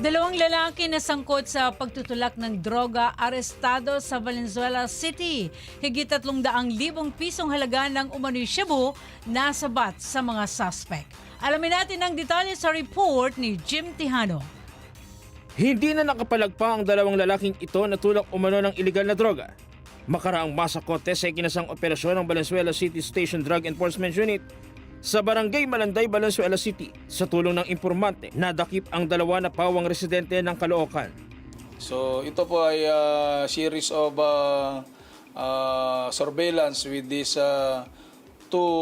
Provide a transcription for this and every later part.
Dalawang lalaki na sangkot sa pagtutulak ng droga arestado sa Valenzuela City. Higit 300,000 pisong halaga ng umano'y shabu na sabat sa mga suspect. Alamin natin ang detalye sa report ni Jim Tejano. Hindi na nakapalagpa ang dalawang lalaking ito na tulak umano ng iligal na droga. Makaraang masakote sa ikinasang operasyon ng Valenzuela City Station Drug Enforcement Unit sa Barangay Malanday, Valenzuela City. Sa tulong ng impormante, nadakip ang dalawa na pawang residente ng Caloocan. So ito po ay series of surveillance with these two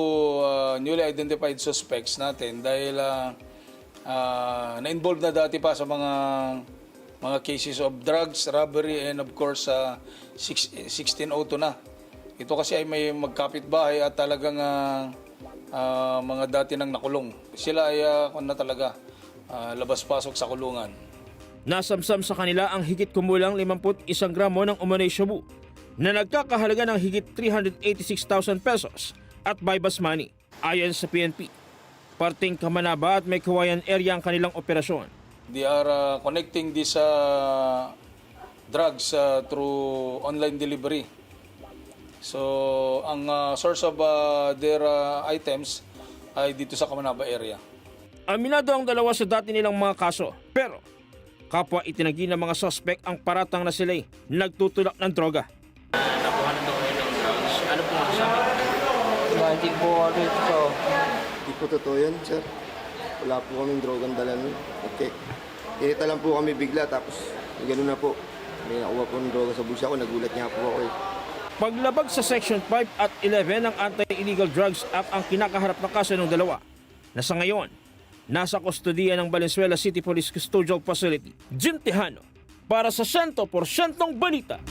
newly identified suspects natin dahil na-involved na dati pa sa mga cases of drugs, robbery, and of course 1602 na. Ito kasi ay may magkapitbahay at talagang mga dati nang nakulong. Sila ay talaga labas-pasok sa kulungan. Nasamsam sa kanila ang higit kumulang 51 gramo ng umano'y shabu na nagkakahalaga ng higit 386,000 pesos at bypass money. Ayon sa PNP, parting Kamanaba at may Kawayan area ang kanilang operasyon. They are connecting these drugs through online delivery. So, ang source of their items ay dito sa Kamanaba area. Aminado ang dalawa sa dati nilang mga kaso, pero kapwa itinagi ng mga suspect ang paratang na sila'y nagtutulak ng droga. Nakuha na daw kayo ng drugs. Ano po ang sabi? Hindi po ano ito. Hindi po totoo yan, sir. Wala po kaming drogang dala nun. Okay. Tinita lang po kami bigla, tapos gano'n na po. May nakuha po ng droga sa bulsa ko, nagulat niya po ako eh. Paglabag sa Section 5 at 11 ng Anti-Illegal Drugs Act ang kinakaharap na kaso ng dalawa na sa ngayon, nasa kustodiya ng Valenzuela City Police Custodial Facility. Jim Tejano para sa 100% balita.